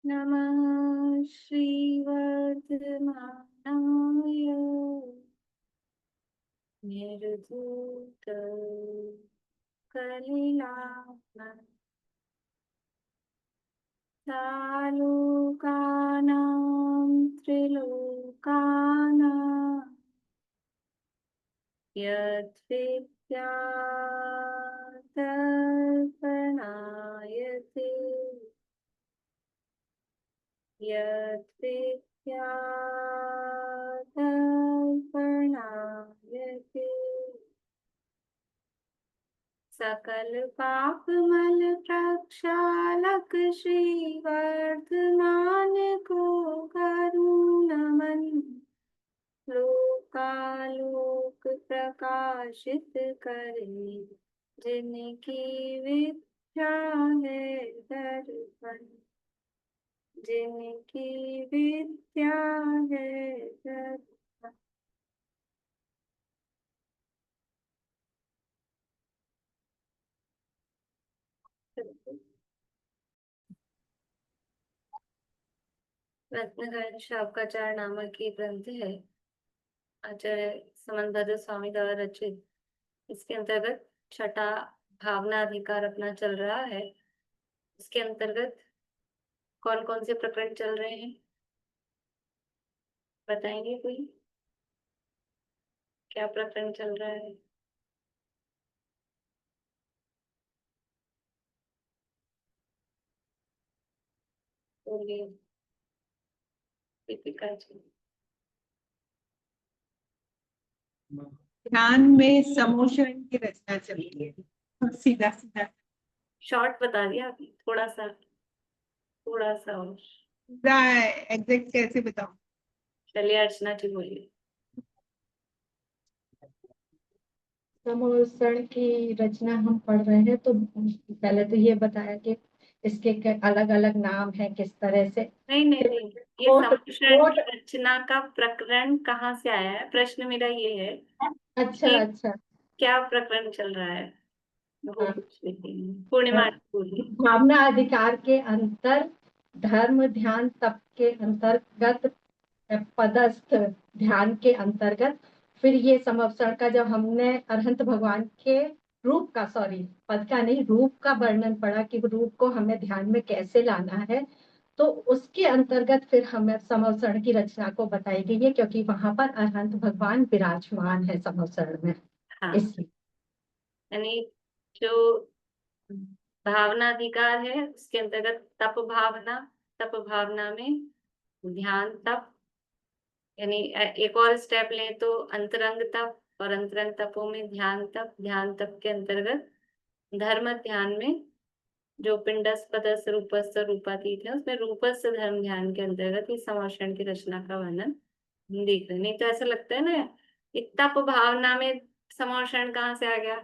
नमः श्रीवर्धमानाय निर्धूत कलिलापन तालोकानां त्रिलोकानां यद्विद्यादर्पणायते यद्विद्यादर्पणायते सकल पाप मल प्रक्षालक श्री वर्धमान को करूं नमन लोकालोक प्रकाशित करे जिनकी विद्या है दर्पण जिनकी विद्या है दर्पण। रत्नगंज शावकाचार्य नामक ये ग्रंथ है, आचार्य समन्भद्र स्वामी द्वारा रचित। इसके अंतर्गत छठा भावना अधिकार अपना चल रहा है। इसके अंतर्गत कौन कौन से प्रकरण चल रहे हैं बताएंगे कोई? क्या प्रकरण चल रहा है? बोलिए दीपिका जी। ध्यान में समोशन की रचना चल रही है। सीधा सीधा शॉर्ट बता दिया आपने, थोड़ा सा और। पूरा एग्जैक्ट कैसे बताऊं? चलिए अर्चना जी बोलिए। समोषण की रचना हम पढ़ रहे हैं, तो पहले तो ये बताया कि इसके अलग अलग नाम है, किस तरह से। नहीं नहीं नहीं, ये समोषण की रचना का प्रकरण कहाँ से आया है, प्रश्न मेरा ये है अच्छा कि अच्छा। क्या प्रकरण चल रहा है, वो हाँ। पूछ लेते हैं। पूर्णिमा बोलिए। भावना अधिकार के अंतर धर्म ध्यान तप के अंतर्गत पदस्थ ध्यान के अंतर्गत फिर ये समवसरण का जब हमने अरहंत भगवान के रूप का, सॉरी पद का नहीं, रूप का वर्णन पढ़ा कि रूप को हमें ध्यान में कैसे लाना है, तो उसके अंतर्गत फिर हमें समवसरण की रचना को बताई गई है, क्योंकि वहां पर अरहंत भगवान विराजमान है समवसरण में। हाँ, इसलिए यानी जो भावना अधिकार है उसके अंतर्गत तप भावना में ध्यान तप, यानी एक और स्टेप लें तो अंतरंग तप, और अंतरंग तपों में ध्यान तप के अंतर्गत धर्म ध्यान में जो पिंडस्थ पदस्थ रूपस्थ रूपातीत है उसमें रूपस्थ धर्म ध्यान के अंतर्गत इस समोषण की रचना का वर्णन हम देख रहे हैं। नहीं तो ऐसा लगता है ना, ये तप भावना में समोषण कहाँ से आ गया,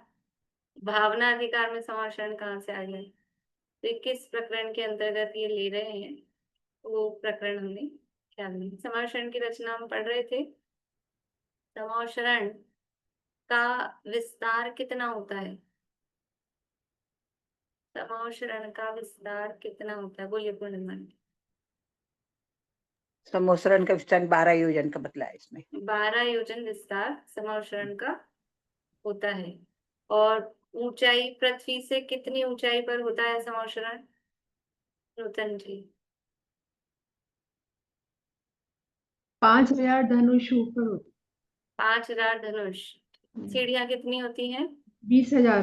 भावना अधिकार में समोषण कहाँ से आ गया। तो ये किस प्रकरण के अंतर्गत ये ले रहे हैं, वो प्रकरण हमने ख्याल में। समोषण की रचना हम पढ़ रहे थे। समोषण का विस्तार कितना होता है, समोषण का विस्तार कितना होता है, बोलिए पूर्णिमा। समोसरण का विस्तार 12 योजन का बतलाया इसमें। 12 योजन विस्तार समोषण का होता है। और ऊंचाई पृथ्वी से कितनी ऊंचाई पर होता है समोषण, नूतन जी? 5000 धनुष ऊपर होते। 5000 धनुष। सीढ़ियां कितनी होती हैं? 20,000।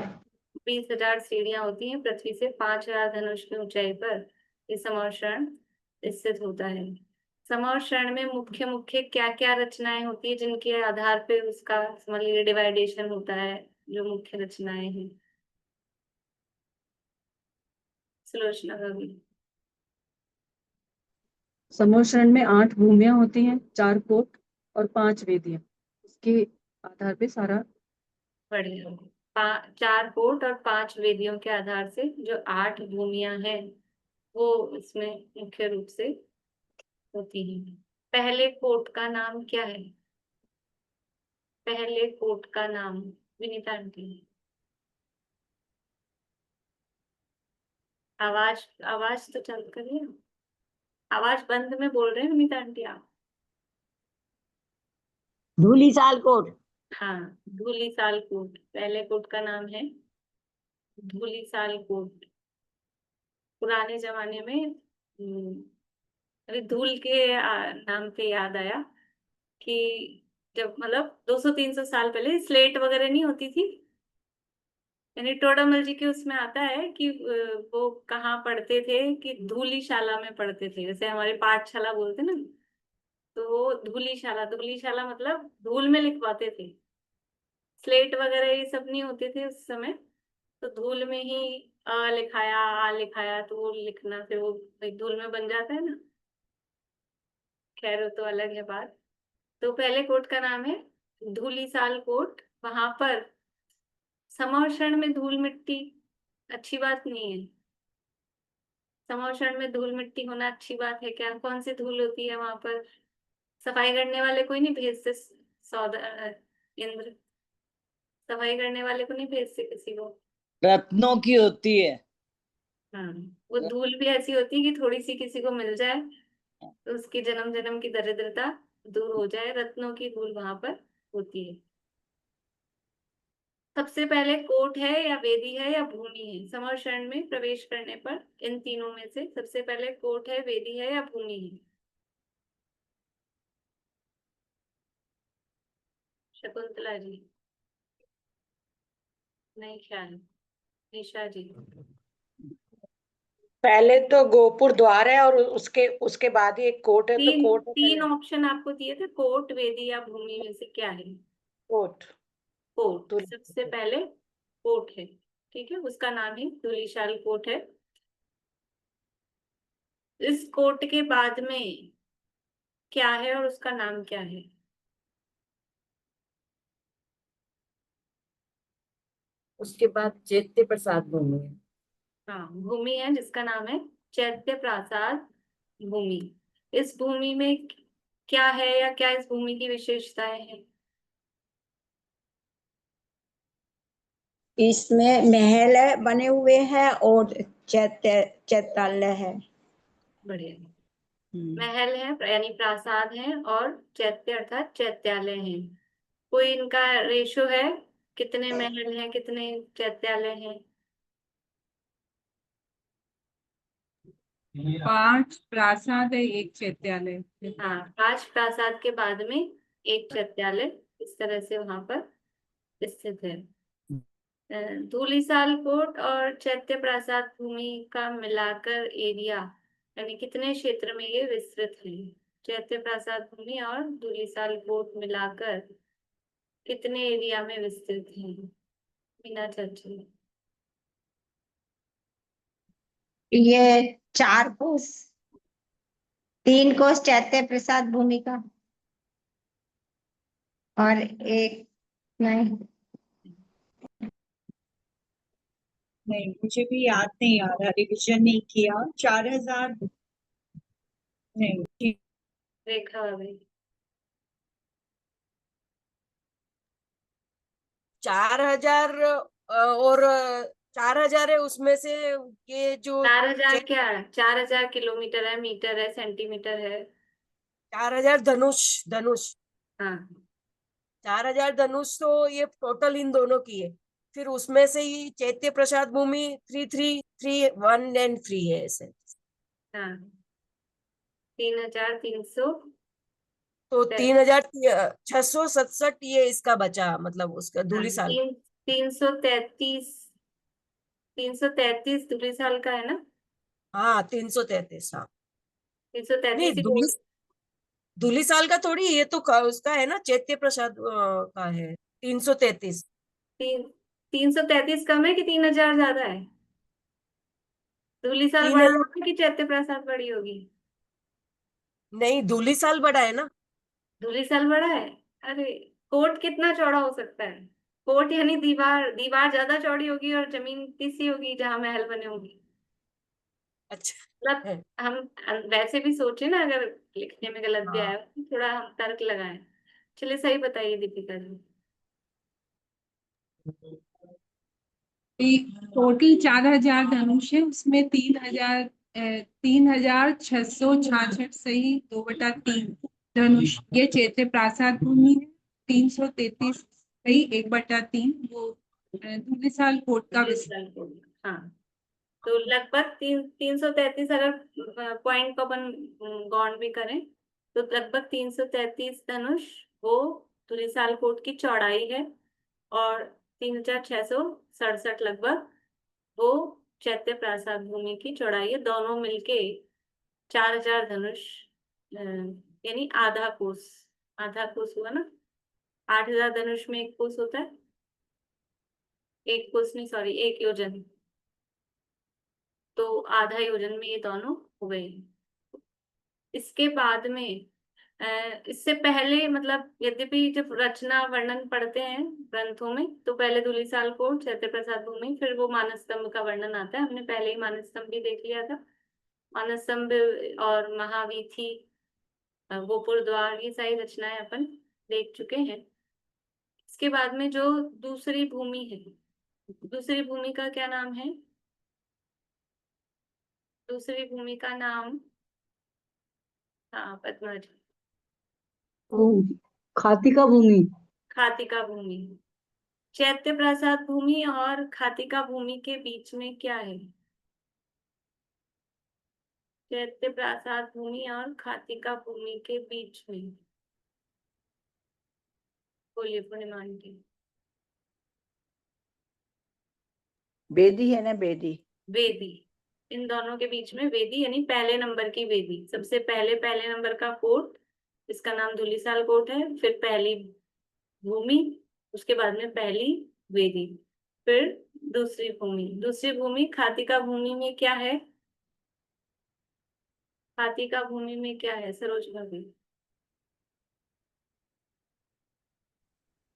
20,000 सीढ़ियां होती हैं पृथ्वी से 5000 धनुष की ऊंचाई पर ये समोषण स्थित होता है। समोषण में मुख्य मुख्य क्या क्या रचनाएं होती है जिनके आधार पे उसका समझ लीजिए डिवाइडेशन होता है, जो मुख्य रचनाएं हैं? सुलोचना कवि। समोषण में 8 भूमियां होती हैं, 4 कोट और 5 वेदियां। इसके आधार पे सारा बढ़िया। 4 कोट और 5 वेदियों के आधार से जो 8 भूमियां हैं वो इसमें मुख्य रूप से होती हैं। पहले कोट का नाम क्या है, पहले कोट का नाम विनीता आंटी? आवाज आवाज तो चल करिए। आवाज बंद में बोल रहे हैं अमिता आंटी आप। धूलिसाल कोट। हाँ, धूलिसाल कोट, पहले कोट का नाम है धूलिसाल कोट। पुराने जमाने में अरे धूल के नाम पे याद आया कि जब मतलब 200-300 साल पहले स्लेट वगैरह नहीं होती थी, यानी टोडामल जी के उसमें आता है कि वो कहाँ पढ़ते थे, कि धूलिशाला में पढ़ते थे, जैसे हमारे पाठशाला बोलते ना, तो वो धूलिशाला, धूलिशाला मतलब धूल में लिखवाते थे। स्लेट वगैरह ये सब नहीं होते थे उस समय, तो धूल में ही अ लिखाया, आ लिखाया, तो वो लिखना फिर वो एक धूल में बन जाता है ना। खैर वो तो अलग है बात। तो पहले कोट का नाम है धूलिसाल कोट। वहां पर समौषण में धूल मिट्टी अच्छी बात नहीं है। समौषण में धूल मिट्टी होना अच्छी बात है क्या? कौन सी धूल होती है वहां पर? सफाई करने वाले कोई नहीं भेजते, इंद्र सफाई करने वाले को नहीं भेजते किसी को। रत्नों की होती है। हाँ, वो धूल भी ऐसी होती है कि थोड़ी सी किसी को मिल जाए तो उसकी जन्म जन्म की दरिद्रता दूर हो जाए। रत्नों की धूल वहां पर होती है। सबसे पहले कोट है या वेदी है या भूमि है? समर में प्रवेश करने पर इन तीनों में से सबसे पहले कोट है, वेदी है या भूमि है? शकुंतला जी, नहीं ख्याल। निशा जी, पहले तो गोपुर द्वार है और उसके उसके बाद ही एक कोट है, तो तीन कोट है तीन पहले। ऑप्शन आपको दिए थे, कोट, वेदी या भूमि में से क्या है? कोट। कोट, सबसे धूलिसाल। पहले कोट है। ठीक है, उसका नाम ही धूलिशाल कोट है। इस कोट के बाद में क्या है और उसका नाम क्या है? उसके बाद चैत्य प्रसाद भूमि है। हाँ, भूमि है जिसका नाम है चैत्य प्रासाद भूमि। इस भूमि में क्या है या क्या इस भूमि की विशेषताएं हैं? इसमें महल बने हुए हैं और चैत्यालय है। बढ़िया। महल है यानी प्रासाद है, और चैत्य अर्थात चैत्यालय है। कोई इनका रेशो है? कितने महल हैं, कितने चैत्यालय हैं? 5 प्रासाद है, 1 चैत्यालय। हाँ, 5 प्रासाद के बाद में एक चैत्यालय, इस तरह से वहां पर स्थित है। धूलिसाल कोट और चैत्य प्रासाद भूमि का मिलाकर एरिया, यानी कितने क्षेत्र में ये विस्तृत है? चैत्य प्रासाद भूमि और धूलिसाल कोट मिलाकर कितने एरिया में विस्तृत है? बिना चर्चा। ये 4 कोस, 3 कोस चैत्य प्रसाद भूमि का और एक नहीं। नहीं, मुझे भी याद नहीं आ रहा, रिविजन नहीं किया। 4000 नहीं। रेखा आ गई। 4000 और 4000 है उसमें से। ये जो 4000 क्या? 4000 किलोमीटर है, मीटर है, सेंटीमीटर है? 4000 धनुष, धनुष हाँ, 4000 धनुष तो ये टोटल इन दोनों की है। फिर उसमें से ही चैत्य प्रसाद भूमि 3331 है ऐसे। हाँ, 3300। तो 3667 ये इसका बचा, मतलब उसका हाँ, धूली साल। 333, 333 दूसरी साल का है ना? हाँ 333, हाँ। नहीं 333 ही धूली, बोल। धूली साल का थोड़ी, ये तो उसका है ना, चैत्य प्रसाद का है 333। 333 कम है कि 3000 ज्यादा है? दूसरी साल तीन बड़ा हजार होगा कि चैत्य प्रसाद बड़ी होगी? नहीं, धूली साल बड़ा है ना। दूसरी साल बड़ा है? अरे, कोट कितना चौड़ा हो सकता है? कोट यानी दीवार, दीवार ज्यादा चौड़ी होगी और जमीन तीसी होगी जहां महल बने होंगे। अच्छा मतलब है। हम वैसे भी सोचे ना, अगर लिखने में गलत भी हाँ। आया तो थोड़ा हम तर्क लगाएं। चलिए सही बताइए दीपिका जी। टोटल 4000 धनुष है, उसमें 3000 3666 सही 2/3 धनुष ये चैत्य प्रासाद भूमि है। 333 सही 1/3 वो धूलिसाल कोट का विस्तार। हाँ, तो लगभग 333 अगर पॉइंट को अपन गौण भी करें तो लगभग 333 धनुष वो धुलिसाल कोट की चौड़ाई है और 3667 लगभग वो चैत्य प्रासाद भूमि की चौड़ाई है। दोनों मिलके 4000 धनुष यानी आधा कोस हुआ ना। 8000 धनुष में एक कोस होता है, एक कोस नहीं सॉरी एक योजन, तो आधा योजन में ये दोनों हो गए। इसके बाद में इससे पहले मतलब यद्यपि जब रचना वर्णन पढ़ते हैं ग्रंथों में तो पहले धुलिसाल कोट चैत्य प्रसाद भूमि फिर वो मानस स्तंभ का वर्णन आता है। हमने पहले ही मानस स्तंभ भी देख लिया था। मानस स्तंभ और महावीथी गोपुर द्वार ये सारी रचनाएं अपन देख चुके हैं। इसके बाद में जो दूसरी भूमि है, दूसरी भूमि का क्या नाम है? दूसरी भूमि का नाम हाँ पद्मा जी, खातिका भूमि। खातिका भूमि। चैत्य प्रसाद भूमि और खातिका भूमि के बीच में क्या है? चैत्य प्रसाद भूमि और खातिका भूमि के बीच में बोलिए पूर्णिमा आंटी। बेदी है ना, बेदी। वेदी, इन दोनों के बीच में वेदी यानी पहले नंबर की वेदी। सबसे पहले नंबर का कोट, इसका नाम धुलिसाल कोट है। फिर पहली भूमि, उसके बाद में पहली वेदी, फिर दूसरी भूमि खातिका भूमि में क्या है? खातिका भूमि में क्या है सरोज भाभी?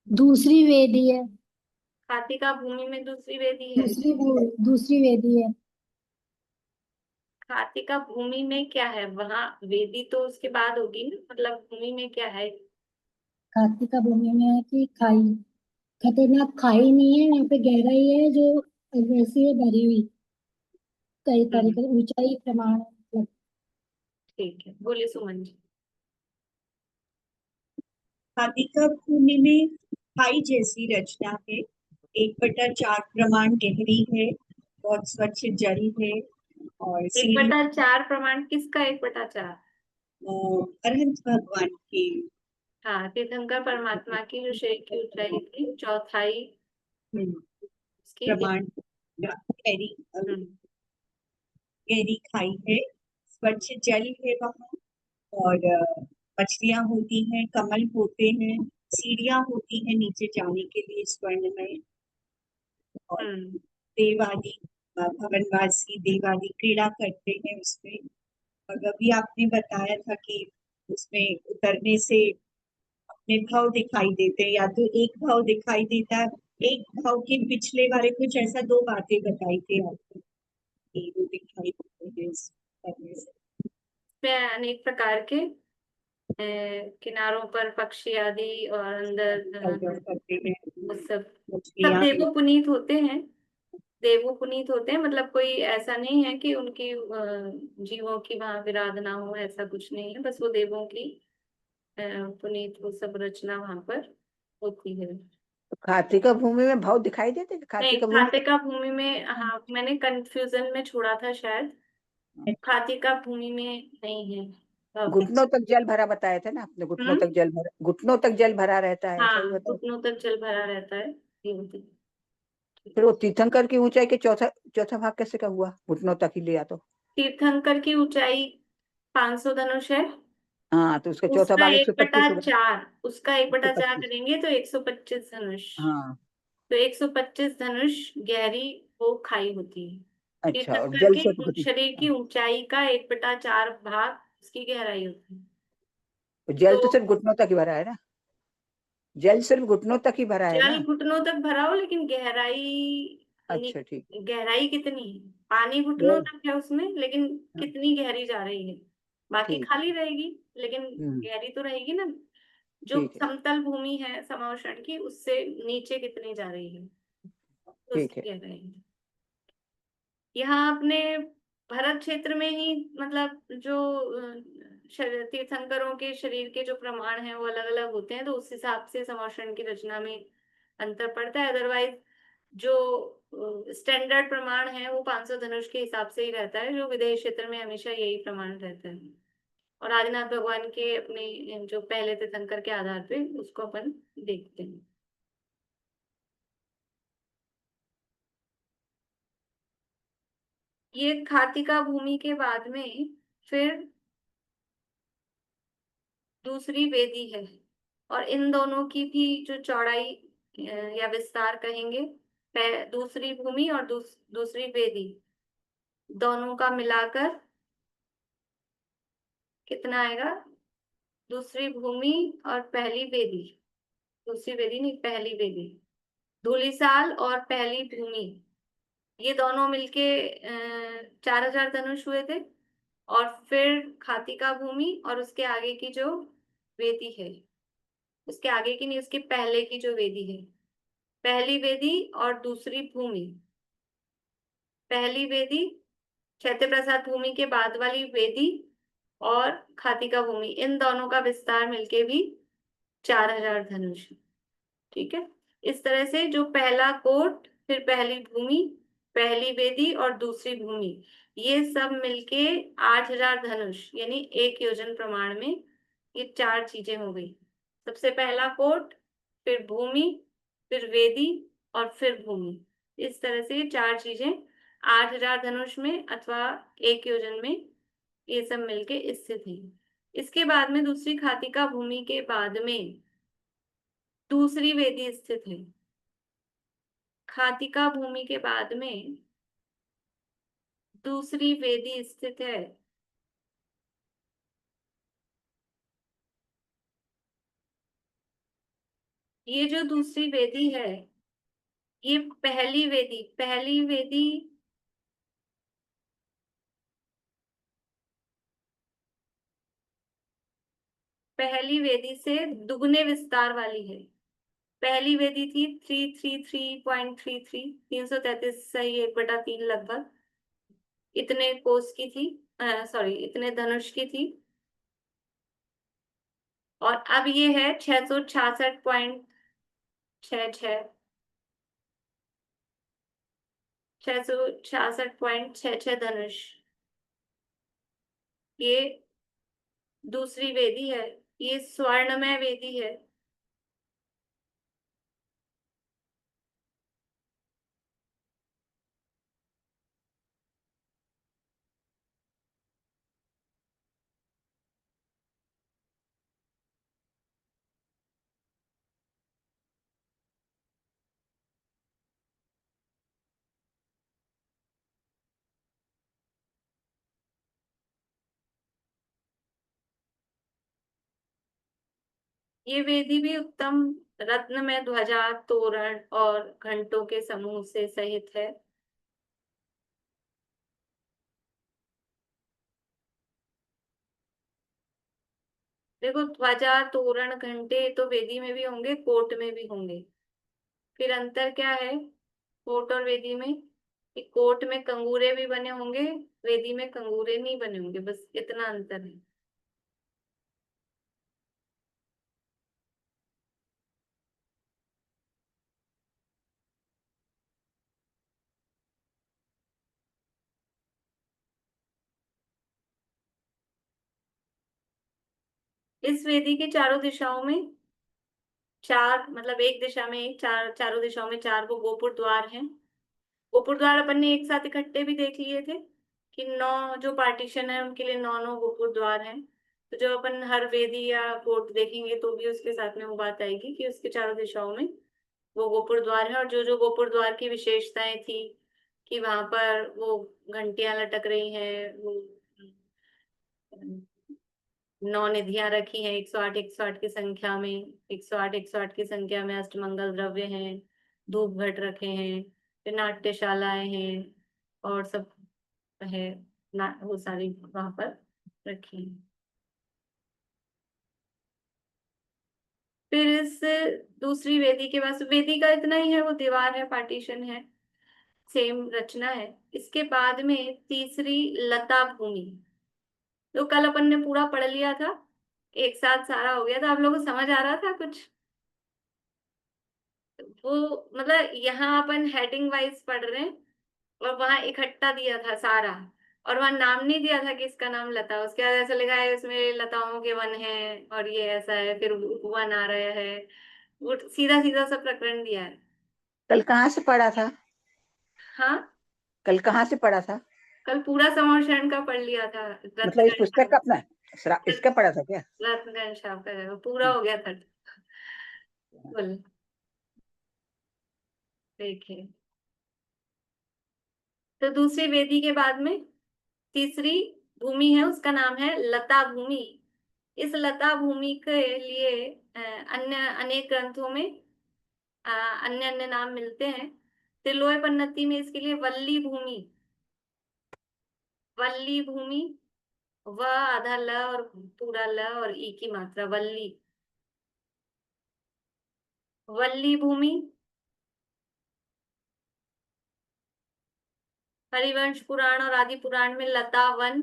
दूसरी वेदी है। खातिका भूमि में दूसरी वेदी है। दूसरी वेदी है। खातिका भूमि में क्या है? वहां वेदी तो उसके बाद होगी ना, मतलब भूमि में क्या है? कार्तिका भूमि में है कि खाई, खतरनाक खाई नहीं है, वहाँ पे गहराई है जो वैसी है भरी हुई, कई तरीके ऊंचाई प्रमाण मतलब। ठीक है, बोलिए सुमन जी। खातिका भूमि में खाई जैसी रचना है। 1/4 प्रमाण गहरी है, बहुत स्वच्छ जल है और 1/4 प्रमाण किसका 1/4? अरहंत भगवान की। हाँ, तीर्थंकर परमात्मा की जो शरीर की ऊंचाई थी चौथाई उसकी प्रमाण गहरी गहरी खाई है, स्वच्छ जल है वहाँ और मछलियां होती हैं, कमल होते हैं, सीढ़ियां होती हैं नीचे जाने के लिए स्वर्ण में और देव आदि भवनवासी देव आदि क्रीड़ा करते हैं उसमें। और अभी आपने बताया था कि उसमें उतरने से अपने भाव दिखाई देते हैं, या तो एक भाव दिखाई देता है, एक भाव के पिछले वाले कुछ ऐसा 2 बातें बताई थी आपने कि वो दिखाई देते हैं इस करने से। में अनेक प्रकार के किनारों पर पक्षी आदि और अंदर करते हैं वो सब मछलियां देवो पुनीत होते हैं। देवो पुनीत होते हैं मतलब कोई ऐसा नहीं है कि उनकी जीवों की वहां विराधना हो, ऐसा कुछ नहीं है। बस वो देवों की पुनीत वो सब रचना वहां पर होती है। तो खातिका भूमि में भाव दिखाई देते हैं? नहीं, खातिका भूमि खातिका भूमि में हाँ मैंने कंफ्यूजन में छोड़ा था शायद। खातिका भूमि में नहीं है भाव। घुटनों तक जल भरा बताया था ना आपने, घुटनों तक जल भरा, घुटनों तक जल भरा रहता है, ऐसा ही हाँ, बताया। घुटनों तक जल भरा रहता है ये होती है। फिर वो तीर्थंकर की ऊंचाई के चौथा भाग कैसे का हुआ? घुटनों तक ही लिया तो। तीर्थंकर की ऊंचाई 500 धनुष है। हाँ, तो उसका चौथा उसका भाग 125 होगा। 1/4, उसका 1/4 125। करेंगे तो 125 धनुष। हाँ, तो 125 धनुष गहरी वो खाई होती है। अच्छा। और तीर्थंकर जल से के घुटने, शरीर की ऊंचाई का 1/4 भाग उसकी गहराई होती है। जल तो तो सिर्फ घुटनों तक ही भरा है ना, जल सिर्फ घुटनों तक ही भरा है जल ना। घुटनों तक भरा हो लेकिन गहराई यानी अच्छा, ठीक। गहराई कितनी है? पानी घुटनों गहर तक है उसमें लेकिन हाँ, कितनी गहरी जा रही है? बाकी ठीक है। खाली रहेगी लेकिन हम्म, गहरी तो रहेगी ना। जो ठीक है। समतल भूमि है समोषण की उससे नीचे कितनी जा रही है तो ठीक उसकी है। गहराई। यहाँ आपने भरत क्षेत्र में ही मतलब जो तीर्थंकरों के शरीर के जो प्रमाण हैं वो अलग अलग होते हैं, तो उस हिसाब से समर्षण की रचना में अंतर पड़ता है। अदरवाइज जो स्टैंडर्ड प्रमाण है वो 500 धनुष के हिसाब से ही रहता है, जो विदेश क्षेत्र में हमेशा यही प्रमाण रहता है। और आदिनाथ भगवान के अपने जो पहले तीर्थंकर के आधार पे उसको अपन देखते हैं। ये खातिका भूमि के बाद में फिर दूसरी वेदी है, और इन दोनों की भी जो चौड़ाई या विस्तार कहेंगे, दूसरी भूमि और दूसरी वेदी दोनों का मिलाकर कितना आएगा? दूसरी भूमि और पहली वेदी, दूसरी वेदी नहीं पहली वेदी, धूलिसाल और पहली भूमि, ये दोनों मिलके 4000 धनुष हुए थे। और फिर खातिका भूमि और उसके आगे की जो वेदी है, उसके आगे की नहीं, उसके पहले की जो वेदी है, पहली वेदी और दूसरी भूमि, पहली वेदी चैत्य प्रसाद भूमि के बाद वाली वेदी और खातिका भूमि, इन दोनों का विस्तार मिलके भी 4000 धनुष। ठीक है, इस तरह से जो पहला कोट, फिर पहली भूमि, पहली वेदी और दूसरी भूमि, ये सब मिलके 8000 धनुष यानी 1 योजन प्रमाण में ये 4 चीजें हो गई। सबसे पहला कोट, फिर भूमि, फिर वेदी और फिर भूमि, इस तरह से ये 4 चीजें 8000 धनुष में अथवा 1 योजन में ये सब मिलके स्थित है। इसके बाद में दूसरी खातिका भूमि के बाद में दूसरी वेदी स्थित है। खातिका भूमि के बाद में दूसरी वेदी स्थित है। ये जो दूसरी वेदी है, ये पहली वेदी, पहली वेदी पहली वेदी से दुगने विस्तार वाली है। पहली वेदी थी 333.33, 333 सही 1/3 लगभग, इतने कोस की थी, सॉरी इतने धनुष की थी। और अब ये है 666.66, 666.66 धनुष, ये दूसरी वेदी है, ये स्वर्णमय वेदी है। ये वेदी भी उत्तम रत्न में ध्वजा, तोरण और घंटों के समूह से सहित है। देखो, ध्वजा, तोरण, घंटे तो वेदी में भी होंगे, कोट में भी होंगे। फिर अंतर क्या है कोट और वेदी में? कि कोट में कंगूरे भी बने होंगे, वेदी में कंगूरे नहीं बने होंगे, बस इतना अंतर है। इस वेदी के चारों दिशाओं में चार, मतलब एक दिशा में एक, चारों दिशाओं में 4 वो गोपुर द्वार हैं। गोपुर द्वार अपन ने एक साथ इकट्ठे भी देख लिए थे कि 9 जो पार्टीशन है उनके लिए 9 गोपुर द्वार हैं। तो जब अपन हर वेदी या कोट देखेंगे तो भी उसके साथ में वो बात आएगी कि उसके चारों दिशाओं में वो गोपुर द्वार है। और जो जो गोपुर द्वार की विशेषताएं थी कि वहां पर वो घंटियां लटक रही हैं, वो 9 निधियां रखी हैं 108 108 की संख्या में, 108 की संख्या में अष्टमंगल द्रव्य हैं, धूप घट रखे हैं, फिर नाट्यशालाएं हैं और सब है वो सारी वहां पर रखी हैं। फिर इस दूसरी वेदी के पास, वेदी का इतना ही है, वो दीवार है, पार्टीशन है। सेम रचना है। इसके बाद में तीसरी लता भूमि, तो कल अपन ने पूरा पढ़ लिया था, एक साथ सारा हो गया था। आप लोगों को समझ आ रहा था कुछ? वो मतलब यहाँ अपन हेडिंग वाइज पढ़ रहे हैं और वहां इकट्ठा दिया था सारा, और वहां नाम नहीं दिया था कि इसका नाम लता। उसके बाद ऐसा लिखा है इसमें लताओं के वन है और ये ऐसा है, फिर वन आ रहा है, वो सीधा सीधा सा प्रकरण दिया है। कल कहाँ से पढ़ा था? हाँ, कल कहाँ से पढ़ा था? कल पूरा समोषण का पढ़ लिया था। मतलब इस पुस्तक का अपना इसका पढ़ा था क्या? रत्नगंज साहब का पूरा हो गया था। बोल, देखिए, तो दूसरी वेदी के बाद में तीसरी भूमि है, उसका नाम है लता भूमि। इस लता भूमि के लिए अन्य अनेक ग्रंथों में अन्य अन्य नाम मिलते हैं। त्रिलोय पन्नति में इसके लिए वल्ली भूमि, वल्ली भूमि, व आधा ल और पूरा ल और ई की मात्रा, वल्ली, वल्ली भूमि। हरिवंश पुराण और आदि पुराण में लता वन,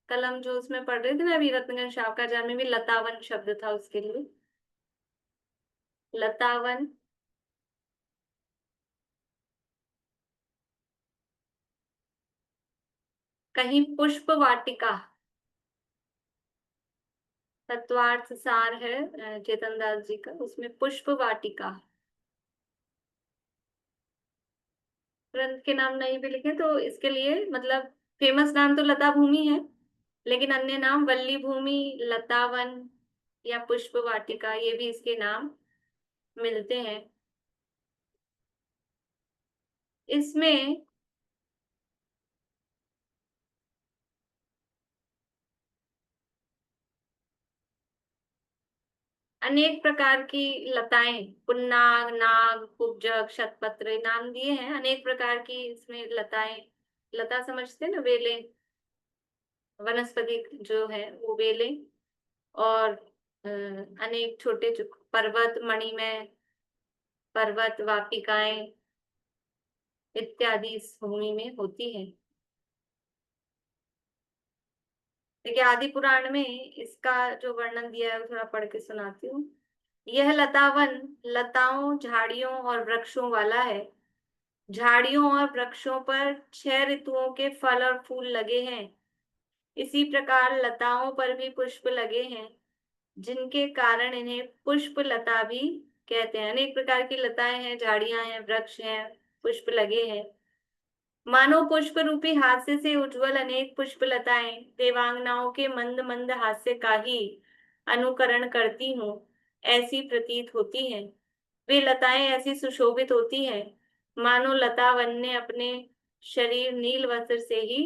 कल हम जो उसमें पढ़ रहे थे ना अभी रत्नगंज शावकाचार्य में भी लता वन शब्द था उसके लिए, लता वन। कहीं पुष्प वाटिका, तत्वार्थ सार है चेतन दास जी का, उसमें पुष्प वाटिका। ग्रंथ के नाम नहीं भी लिखे तो इसके लिए मतलब फेमस नाम तो लता भूमि है, लेकिन अन्य नाम वल्ली भूमि, लतावन या पुष्प वाटिका, ये भी इसके नाम मिलते हैं। इसमें अनेक प्रकार की लताएं, पुन्नाग, नाग, कुब्जक, शतपत्र नाम दिए हैं। अनेक प्रकार की इसमें लताएं, लता समझते हैं ना, बेलें, वनस्पति जो है वो बेलें, और अनेक छोटे पर्वत, मणिमय पर्वत, वाटिकाएं इत्यादि इस भूमि में होती है। देखिए आदि पुराण में इसका जो वर्णन दिया है वो थोड़ा पढ़ के सुनाती हूँ। यह लतावन लताओं, झाड़ियों और वृक्षों वाला है। झाड़ियों और वृक्षों पर 6 ऋतुओं के फल और फूल लगे हैं। इसी प्रकार लताओं पर भी पुष्प लगे हैं, जिनके कारण इन्हें पुष्प लता भी कहते हैं। अनेक प्रकार की लताएं हैं, झाड़ियां हैं, वृक्ष हैं, पुष्प लगे हैं। मानो पुष्प रूपी हास्य से उज्जवल अनेक पुष्प लताएं देवांगनाओं के मंद मंद हास्य का ही अनुकरण करती हूँ, ऐसी प्रतीत होती हैं। वे लताएं ऐसी सुशोभित होती हैं मानो लता वन ने अपने शरीर नील वस्त्र से ही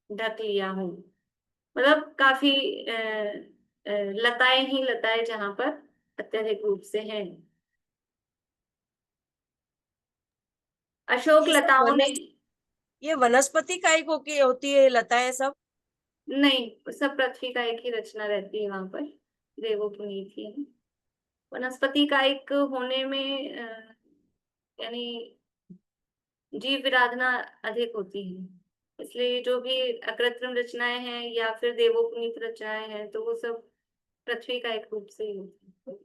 ढक लिया हो। मतलब काफी लताएं ही लताएं जहां पर अत्यधिक रूप से हैं। अशोक ये सब लताओं ने, ये वनस्पति काय को की होती है लताएं सब? नहीं, सब पृथ्वी का एक ही रचना रहती है वहां पर, देवोपनीत ही है। वनस्पति का एक होने में यानी जीव विराधना अधिक होती है, इसलिए जो भी अकृत्रिम रचनाएं हैं या फिर देवोपनीत रचनाएं हैं तो वो सब पृथ्वी का एक रूप से ही होती है।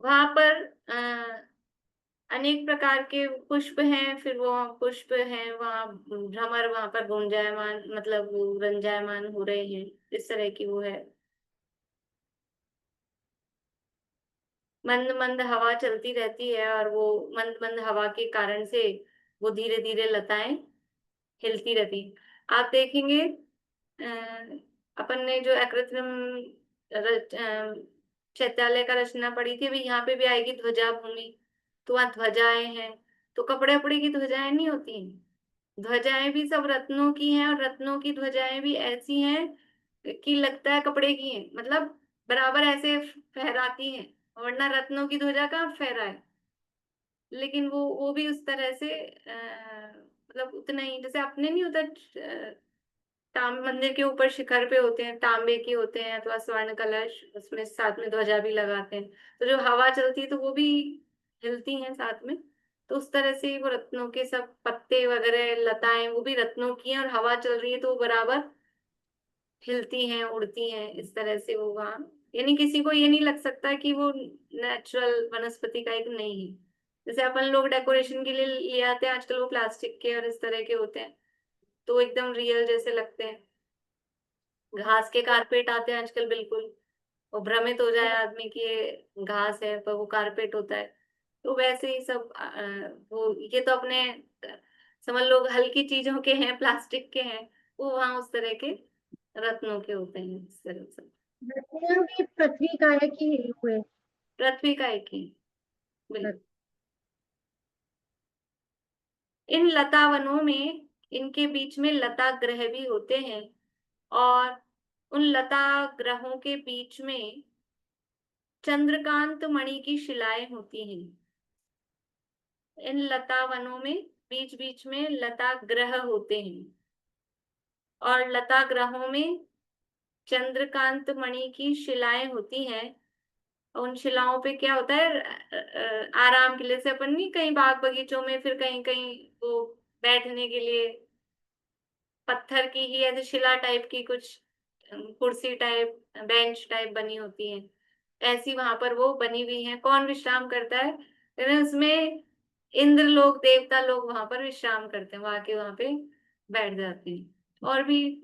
वहां पर अनेक प्रकार के पुष्प हैं, फिर वो पुष्प हैं वहाँ, भ्रमर वहां पर गुंजायमान, मतलब वो रंजायमान हो रहे हैं, इस तरह की वो है। मंद मंद हवा चलती रहती है और वो मंद मंद हवा के कारण से वो धीरे धीरे लताएं हिलती रहती। आप देखेंगे अपन ने जो अकृत्रिम चैत्यालय का रचना पढ़ी थी, अभी यहाँ पे भी आएगी ध्वजा भूमि, तो वहाँ ध्वजाएं हैं, तो कपड़े उपड़े की ध्वजाएं नहीं होती हैं, ध्वजाएं भी सब रत्नों की हैं, और रत्नों की ध्वजाएं भी ऐसी हैं कि लगता है कपड़े की हैं, मतलब बराबर ऐसे फहराती हैं, वरना रत्नों की ध्वजा कहाँ फहराए। लेकिन वो भी उस तरह से मतलब उतना ही, जैसे अपने नहीं होता मंदिर के ऊपर शिखर पे होते हैं, तांबे के होते हैं अथवा स्वर्ण कलश, उसमें साथ में ध्वजा भी लगाते हैं, तो जो हवा चलती है तो वो भी हिलती हैं साथ में, तो उस तरह से वो रत्नों के सब पत्ते वगैरह लताएं वो भी रत्नों की हैं, और हवा चल रही है तो वो बराबर हिलती हैं उड़ती हैं, इस तरह से वो वहाँ, यानी किसी को ये नहीं लग सकता कि वो नेचुरल वनस्पति का एक नहीं है। जैसे अपन लोग डेकोरेशन के लिए ले आते हैं आजकल, वो प्लास्टिक के और इस तरह के होते हैं, तो एकदम रियल जैसे लगते हैं। घास के कारपेट आते हैं आजकल, बिल्कुल वो भ्रमित हो जाए आदमी कि ये घास है पर वो कारपेट होता है। तो वैसे ही सब वो ये तो अपने समझ लो हल्की चीजों के हैं, प्लास्टिक के हैं, वो वहां उस तरह के रत्नों के होते हैं इस तरह से। रत्न भी पृथ्वी का है कि हुए? पृथ्वी का एक ही, बिल्कुल। इन लता वनों में इनके बीच में लता ग्रह भी होते हैं, और उन लता ग्रहों के बीच में चंद्रकांत मणि की शिलाएं होती हैं। इन लता वनों में बीच बीच में लता ग्रह होते हैं, और लता ग्रहों में चंद्रकांत मणि की शिलाएं होती हैं। उन शिलाओं पे क्या होता है, आराम के लिए, से अपन नहीं कहीं बाग बगीचों में, फिर कहीं कहीं वो बैठने के लिए पत्थर की ही ऐसे शिला टाइप की कुछ कुर्सी टाइप बेंच टाइप बनी होती है, ऐसी वहां पर वो बनी हुई है। कौन विश्राम करता है, यानी उसमें इंद्र लोग देवता लोग वहां पर विश्राम करते हैं, वहां के वहां पे बैठ जाते हैं। और भी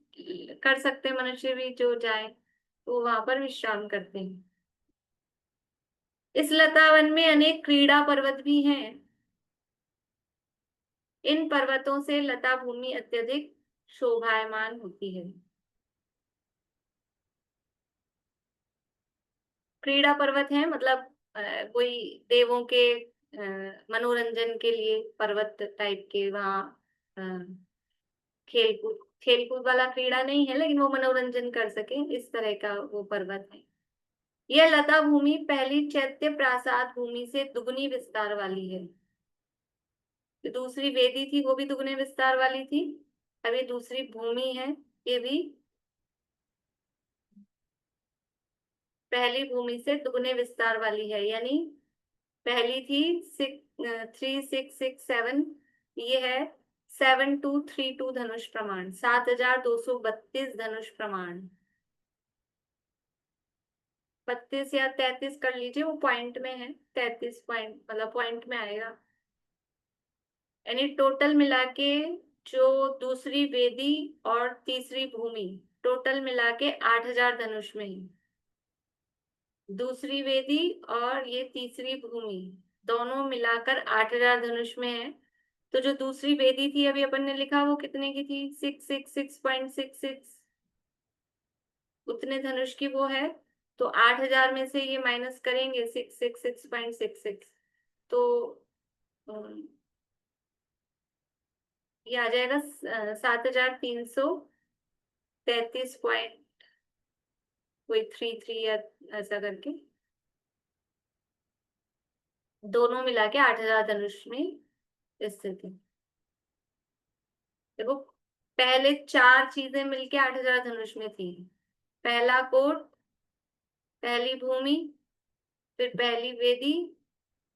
कर सकते हैं मनुष्य भी जो जाए, तो वहां पर विश्राम करते हैं। इस लता वन में अनेक क्रीड़ा पर्वत भी हैं। इन पर्वतों से लता भूमि अत्यधिक शोभायमान होती है। क्रीड़ा पर्वत है मतलब कोई देवों के मनोरंजन के लिए पर्वत टाइप के, वहाँ खेलकूद वाला क्रीड़ा नहीं है, लेकिन वो मनोरंजन कर सके इस तरह का वो पर्वत है। यह लता भूमि पहली चैत्य प्रासाद भूमि से दुगनी विस्तार वाली है। जो दूसरी वेदी थी वो भी दुगने विस्तार वाली थी, अब ये दूसरी भूमि है, ये भी पहली भूमि से दुगने विस्तार वाली है। यानी पहली थी 3667, ये है 7232 धनुष प्रमाण, 7232 धनुष प्रमाण। 32 या 33 कर लीजिए, वो पॉइंट में है, 33 पॉइंट मतलब पॉइंट में आएगा। यानी टोटल मिला के जो दूसरी वेदी और तीसरी भूमि टोटल मिला के 8000 धनुष में है। दूसरी वेदी और ये तीसरी भूमि दोनों मिलाकर 8000 धनुष में है। तो जो दूसरी वेदी थी अभी अपन ने लिखा, वो कितने की थी, 666.66, उतने धनुष की वो है। तो 8000 में से ये माइनस करेंगे 666.66, तो ये आ जाएगा 7333 पॉइंट कोई 33 या ऐसा करके, दोनों मिला के 8000 धनुष में स्थित है। देखो पहले 4 चीजें मिलके 8000 धनुष में थी, पहला कोट, पहली भूमि, फिर पहली वेदी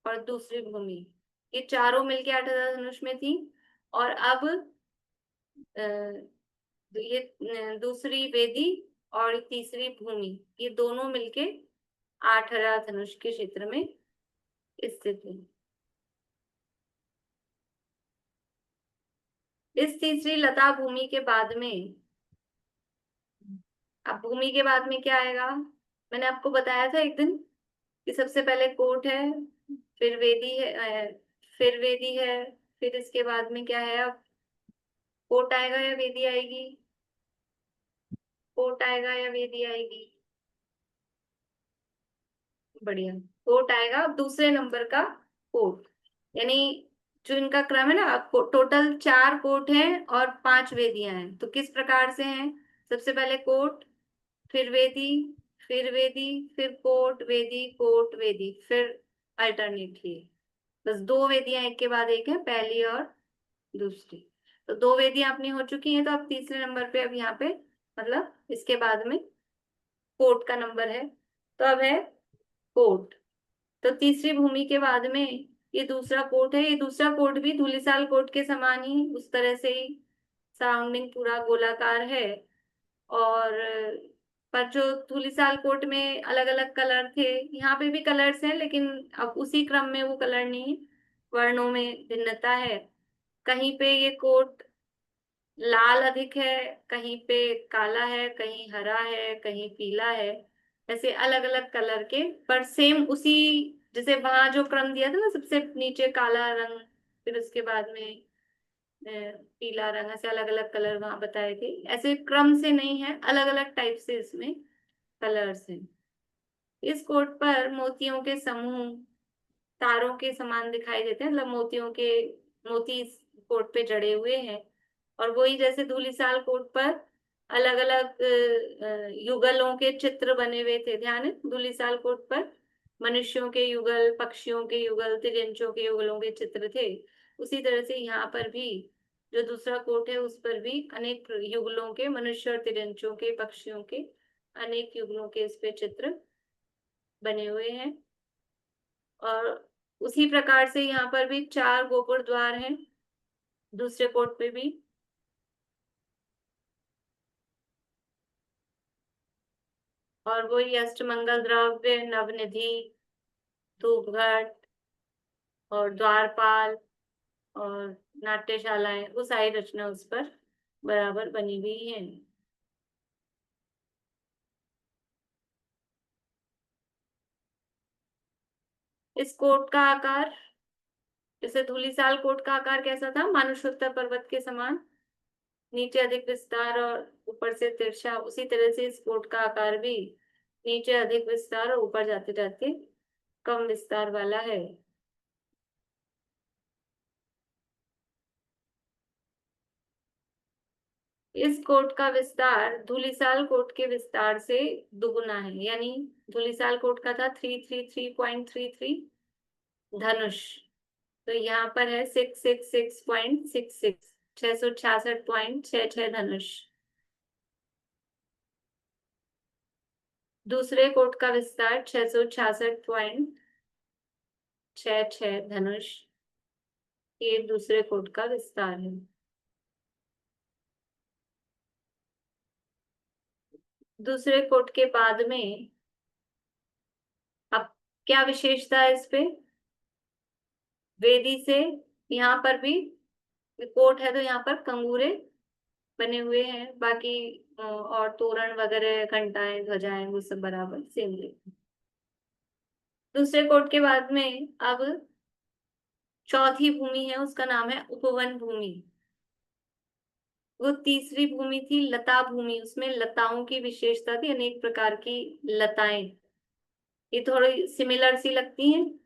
और दूसरी भूमि, ये चारों मिलके 8000 धनुष में थी। और अब ये दूसरी वेदी और तीसरी भूमि, ये दोनों मिलके 8000 धनुष के क्षेत्र में स्थित है। इस तीसरी लता भूमि के बाद में, अब भूमि के बाद में क्या आएगा, मैंने आपको बताया था एक दिन कि सबसे पहले कोट है, फिर वेदी है, फिर वेदी है, फिर इसके बाद में क्या है, अब कोट आएगा या वेदी आएगी, कोट आएगा या वेदी आएगी, बढ़िया कोट आएगा। अब दूसरे नंबर का कोट, यानी जो इनका क्रम है ना, टोटल 4 कोट हैं और 5 वेदियां हैं। तो किस प्रकार से हैं, सबसे पहले कोट, फिर वेदी, फिर वेदी, फिर कोट वेदी, फिर अल्टरनेटली, बस 2 वेदियां एक के बाद एक है, पहली और दूसरी। तो 2 वेदियां अपनी हो चुकी हैं, तो अब तीसरे नंबर पे, अब यहाँ पे मतलब इसके बाद में कोट का नंबर है, तो अब है कोट। तो तीसरी भूमि के बाद में ये दूसरा कोट है। ये दूसरा कोट भी धूलिसाल कोट के समान ही उस तरह से ही सराउंडिंग पूरा गोलाकार है। और पर जो धूलिसाल कोट में अलग अलग कलर थे, यहाँ पे भी कलर्स हैं, लेकिन अब उसी क्रम में वो कलर नहीं, वर्णों में भिन्नता है। कहीं पे ये कोट लाल अधिक है, कहीं पे काला है, कहीं हरा है, कहीं पीला है, ऐसे अलग अलग कलर के, पर सेम उसी, जैसे वहां जो क्रम दिया था ना, सबसे नीचे काला रंग, फिर उसके बाद में पीला रंग, ऐसे अलग अलग कलर वहां बताए थे, ऐसे क्रम से नहीं है, अलग अलग टाइप से इसमें कलर्स हैं। इस कोट पर मोतियों के समूह तारों के समान दिखाई देते हैं, मतलब मोती इस कोट पे जड़े हुए हैं। और वही जैसे धूलिसाल कोट पर अलग अलग युगलों के चित्र बने हुए थे, ध्यान है, धूलिसाल कोट पर मनुष्यों के युगल, पक्षियों के युगल, तिरंचों के युगलों के चित्र थे। उसी तरह से यहाँ पर भी जो दूसरा कोट है उस पर भी अनेक युगलों के, मनुष्य और तिरंचों के, पक्षियों के अनेक युगलों के इस पे चित्र बने हुए हैं। और उसी प्रकार से यहाँ पर भी 4 गोपुर द्वार हैं दूसरे कोट पे भी। और वही अष्टमंगल द्रव्य, नवनिधि, धूपघट और द्वारपाल और नाट्यशालाएं, वो सारी रचना उस पर बराबर बनी हुई है। इस कोट का आकार, जैसे धूलिसाल कोट का आकार कैसा था, मानुषोत्तर पर्वत के समान, नीचे अधिक विस्तार और ऊपर से तिरछा, उसी तरह से इस कोट का आकार भी नीचे अधिक विस्तार और ऊपर जाते जाते कम विस्तार वाला है। इस कोट का विस्तार धूलिसाल कोट के विस्तार से दुगुना है, यानी धूलिसाल कोट का था 333.33 धनुष, तो यहाँ पर है 666.66, 666.66 धनुष। दूसरे कोट का विस्तार 666.66 धनुष, ये दूसरे कोट का विस्तार है। दूसरे कोट के बाद में अब क्या विशेषता है इस पे, वेदी से यहाँ पर भी कोट है तो यहाँ पर कंगूरे बने हुए हैं, बाकी और तोरण वगैरह, घंटाएं, ध्वजाएं, वो सब बराबर सेम। दूसरे कोट के बाद में अब चौथी भूमि है, उसका नाम है उपवन भूमि। वो तीसरी भूमि थी लता भूमि, उसमें लताओं की विशेषता थी, अनेक प्रकार की लताएं, ये थोड़ी सिमिलर सी लगती हैं,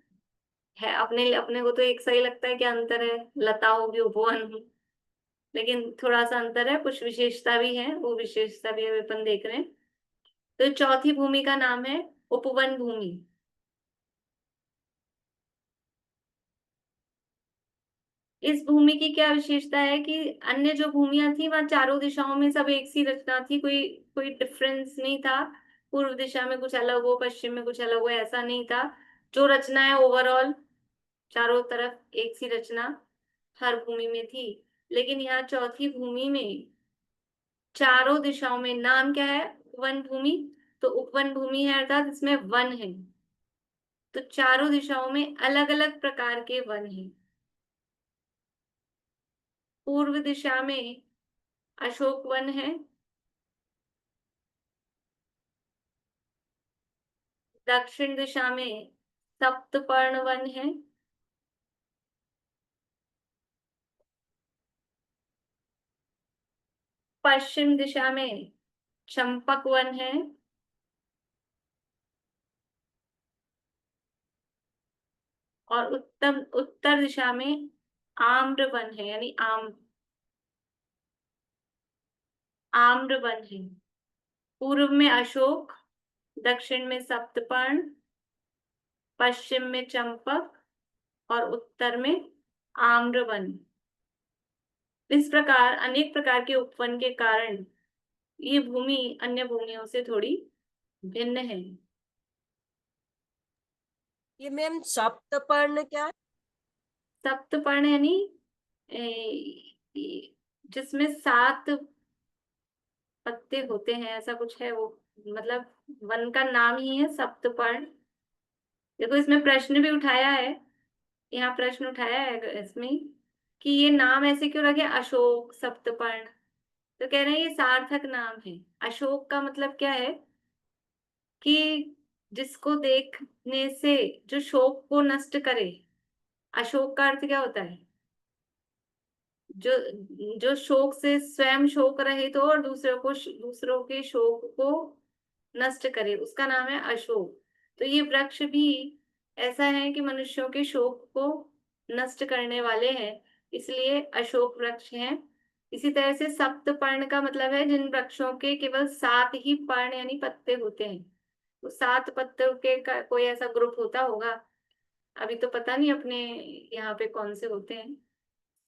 है अपने अपने को तो एक सा ही लगता है, क्या अंतर है, लता होगी उपवन हो, लेकिन थोड़ा सा अंतर है, कुछ विशेषता भी है, वो विशेषता भी अपन देख रहे हैं। तो चौथी भूमि का नाम है उपवन भूमि। इस भूमि की क्या विशेषता है कि अन्य जो भूमियां थी वहां चारों दिशाओं में सब एक सी रचना थी, कोई कोई डिफरेंस नहीं था, पूर्व दिशा में कुछ अलग हो, पश्चिम में कुछ अलग हो, ऐसा नहीं था। जो रचना है ओवरऑल चारों तरफ एक सी रचना हर भूमि में थी। लेकिन यहाँ चौथी भूमि में चारों दिशाओं में, नाम क्या है, वन भूमि, तो उपवन भूमि है अर्थात इसमें वन है, तो चारों दिशाओं में अलग अलग प्रकार के वन हैं। पूर्व दिशा में अशोक वन है, दक्षिण दिशा में सप्तपर्ण वन है, पश्चिम दिशा में चंपक वन है, और उत्तर दिशा में आम्र वन है, यानी आम्र वन है। पूर्व में अशोक, दक्षिण में सप्तपर्ण, पश्चिम में चंपक और उत्तर में आम्र वन। इस प्रकार अनेक प्रकार के उपवन के कारण ये भूमि अन्य भूमियों से थोड़ी भिन्न है। ये मैम सप्तपर्ण क्या है? सप्तपर्ण यानी जिसमें 7 पत्ते होते हैं, ऐसा कुछ है वो, मतलब वन का नाम ही है सप्तपर्ण। देखो इसमें प्रश्न भी उठाया है, यहाँ प्रश्न उठाया है इसमें कि ये नाम ऐसे क्यों रखे अशोक सप्तपर्ण। तो कह रहे हैं ये सार्थक नाम है। अशोक का मतलब क्या है कि जिसको देखने से जो शोक को नष्ट करे। अशोक का अर्थ क्या होता है? जो जो शोक से स्वयं शोक रहित हो और दूसरों के शोक को नष्ट करे, उसका नाम है अशोक। तो ये वृक्ष भी ऐसा है कि मनुष्यों के शोक को नष्ट करने वाले हैं, इसलिए अशोक वृक्ष हैं। इसी तरह से सप्तपर्ण का मतलब है जिन वृक्षों के केवल 7 ही पर्ण यानी पत्ते होते हैं। तो 7 पत्तों के का कोई ऐसा ग्रुप होता होगा, अभी तो पता नहीं अपने यहाँ पे कौन से होते हैं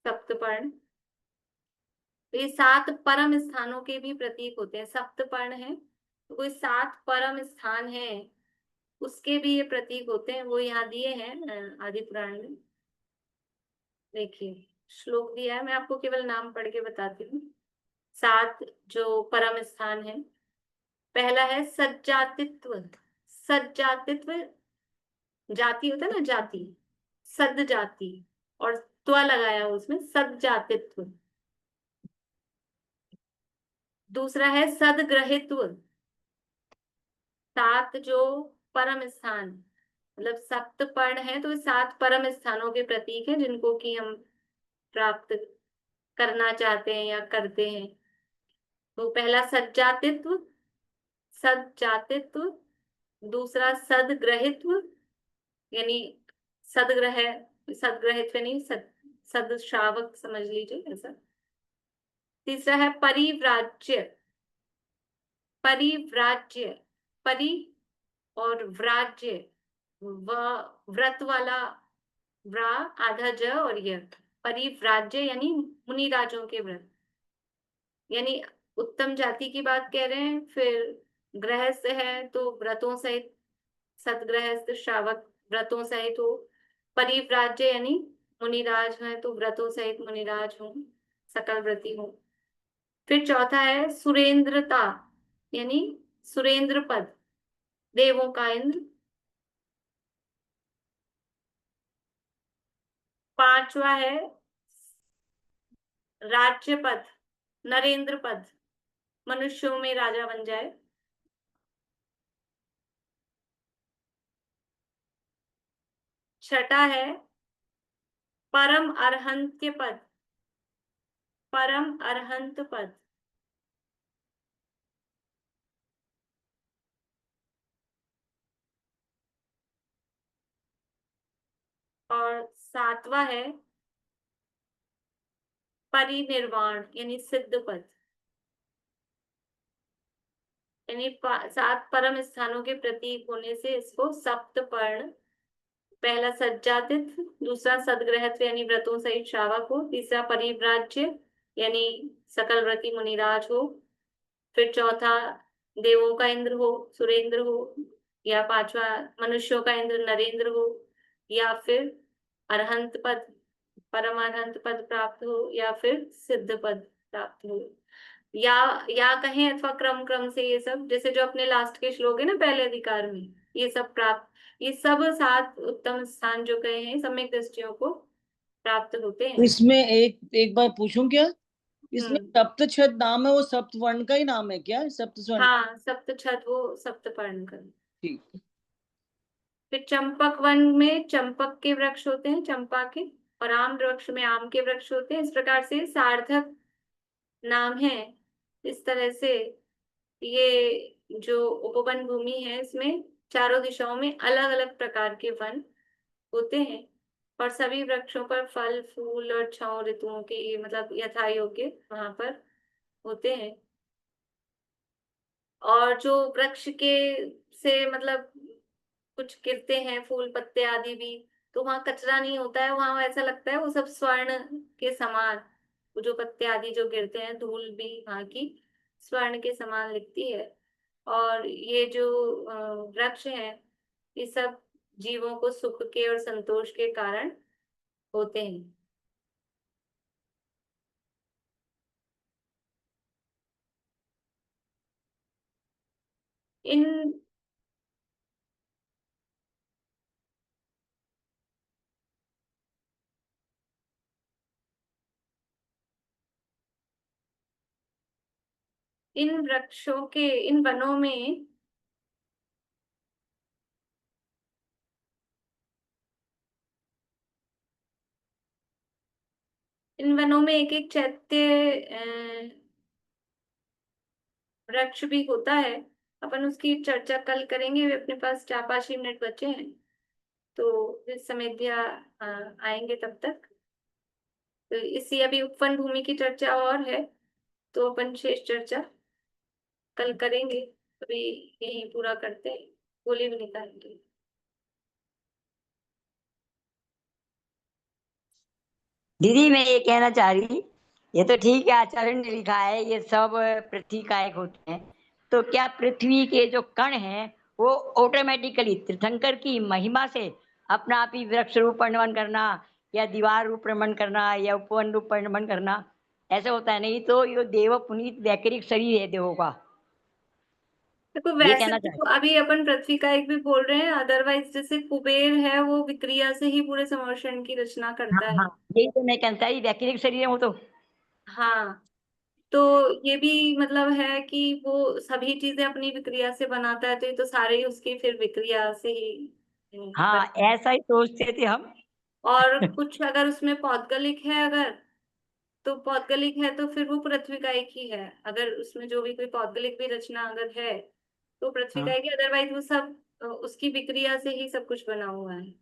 सप्तपर्ण। तो ये 7 परम स्थानों के भी प्रतीक होते हैं। सप्तपर्ण है तो कोई 7 परम स्थान है, उसके भी ये प्रतीक होते हैं। वो यहाँ दिए हैं आदि पुराण में। देखिए श्लोक दिया है, मैं आपको केवल नाम पढ़ के बताती हूँ। 7 जो परम स्थान है, पहला है सज्जातित्व। सज्जातित्व जाति होता है ना, जाति, सद जाति, और त्व लगाया उसमें, सज्जातित्व। दूसरा है सदग्रहित्व। 7 जो परम स्थान, मतलब सप्तपर्ण है तो 7 परम स्थानों के प्रतीक है जिनको कि हम प्राप्त करना चाहते हैं या करते हैं। तो पहला सज्जातित्व, सज्जातित्व। दूसरा सदग्रहित्व यानी सदग्रह, सदग्रहित्व नहीं, सदश्रावक समझ लीजिए ऐसा। तीसरा है परिव्राज्य। परिव्राज्य, परि और व्राज्य, व्रत वाला व्रा आधा ज और य। परिव्राज्य यानी मुनिराजों के व्रत, यानी उत्तम जाति की बात कह रहे हैं। फिर गृहस्थ है तो व्रतों सहित, सतगृहस्थ श्रावक व्रतों सहित हो। परिव्राज्य यानी मुनिराज है तो व्रतों सहित मुनिराज हो, सकल व्रती हो। फिर चौथा है सुरेंद्रता, यानी सुरेंद्र पद, देवों का इंद्र। पांचवा है राज्य पद, नरेंद्र पद, मनुष्यों में राजा बन जाए। छठा है परम अरहंत्य पद, परम अरहंत पद। और सातवां है परिनिर्वाण यानी सिद्ध पद। यानी 7 परम स्थानों के प्रतीक होने से इसको सप्तपर्ण। पहला सज्जातित्व, दूसरा सदग्रहत्व यानी व्रतों सहित श्रावक हो, तीसरा परिव्राज्य यानी सकल व्रती मुनिराज हो, फिर चौथा देवों का इंद्र हो, सुरेंद्र हो, या पांचवा मनुष्यों का इंद्र नरेंद्र हो, या फिर अरहंत पद, परम अरहंत पद प्राप्त हो, या फिर सिद्ध पद प्राप्त हो। या कहें अथवा क्रम क्रम से ये सब, जैसे जो अपने लास्ट के श्लोक है ना पहले अधिकार में, ये सब प्राप्त, ये सब 7 उत्तम स्थान जो कहे हैं सम्यक दृष्टियों को प्राप्त होते हैं। इसमें एक बार पूछूं क्या? इसमें सप्तछद नाम है, वो सप्तवर्ण का ही नाम है क्या? सप्तस्वर्ण? हाँ, सप्तछद वो सप्तपर्ण का। ठीक। फिर चंपक वन में चंपक के वृक्ष होते हैं, चंपा के, और आम वृक्ष में आम के वृक्ष होते हैं। इस प्रकार से सार्थक नाम है। इस तरह से ये जो उपवन भूमि है इसमें चारों दिशाओं में अलग अलग प्रकार के वन होते हैं, और सभी वृक्षों पर फल फूल और छांव ऋतुओं के मतलब यथा योग्य वहां पर होते हैं। और जो वृक्ष के से मतलब कुछ गिरते हैं फूल पत्ते आदि भी, तो वहां कचरा नहीं होता है, वहां ऐसा लगता है वो सब स्वर्ण के समान। वो जो पत्ते आदि जो गिरते हैं, धूल भी वहां की स्वर्ण के समान दिखती है। और ये जो वृक्ष हैं, ये सब जीवों को सुख के और संतोष के कारण होते हैं। इन इन वृक्षों के, इन वनों में एक एक चैत्य वृक्ष भी होता है। अपन उसकी चर्चा कल करेंगे। अपने पास 4-5 ही मिनट बचे हैं, तो इस समय आएंगे तब तक। तो इसी अभी उपवन भूमि की चर्चा और है, तो अपन शेष चर्चा कल करेंगे। अभी यही पूरा करते हैं, गोली भी निकालेंगे। दीदी मैं ये कहना चाह रही थी, ये तो ठीक है आचार्य ने लिखा है ये सब पृथ्वी का एक होते हैं, तो क्या पृथ्वी के जो कण हैं वो ऑटोमेटिकली तीर्थंकर की महिमा से अपना आप ही वृक्ष रूप परिणमन करना या दीवार रूप परिणमन करना या उपवन रूप परिणमन करना ऐसा होता है? नहीं तो ये देव पुनीत वैकृतिक शरीर है देवों का, देखो ये वैसे कहना तो चाहिए। अभी अपन पृथ्वी का एक भी बोल रहे हैं, अदरवाइज जैसे कुबेर है वो विक्रिया से ही पूरे समर्षण की रचना हाँ करता है। हाँ, यही तो मैं कहता ही वैकृतिक शरीर है वो तो। हाँ, तो ये भी मतलब है कि वो सभी चीजें अपनी विक्रिया से बनाता है, तो ये तो सारे ही उसकी फिर विक्रिया से ही हाँ बनते हैं। ऐसा ही सोचते थे हम। और कुछ अगर उसमें पौद्गलिक है, अगर तो पौद्गलिक है तो फिर वो पृथ्वी का एक ही है। अगर उसमें जो भी कोई पौद्गलिक भी रचना अगर है तो पृथ्वी का हाँ एक ही, अदरवाइज वो सब उसकी विक्रिया से ही सब कुछ बना हुआ है।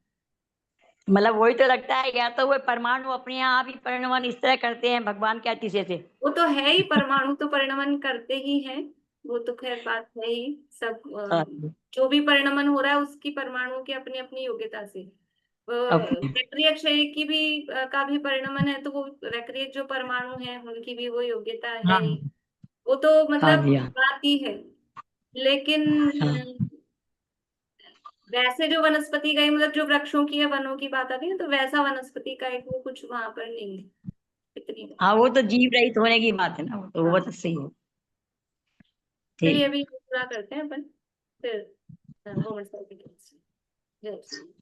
मतलब वही तो लगता है, या तो वो परमाणु अपने आप ही परिणमन इस तरह करते हैं भगवान के अतिशय से। वो तो है ही, परमाणु तो परिणमन करते ही हैं। वो तो खैर बात है ही। सब हाँ, जो भी परिणमन हो रहा है उसकी परमाणु की अपनी अपनी योग्यता से। अपने वैक्रियक शरीर की भी का भी परिणमन है, तो वो वैक्रियक जो परमाणु है उनकी भी वो योग्यता है हाँ ही। वो तो हाँ मतलब जी हाँ बात ही है। लेकिन हाँ वैसे जो वनस्पति का ही, मतलब जो वृक्षों की या वनों की बात आती है, तो वैसा वनस्पति का एक वो कुछ वहां पर नहीं है इतनी बात। हाँ, वो तो जीव रहित होने की बात है ना, वो तो वो हाँ, तो सही है। चलिए ठीक। अभी पूरा करते हैं अपन, फिर वो जय श्री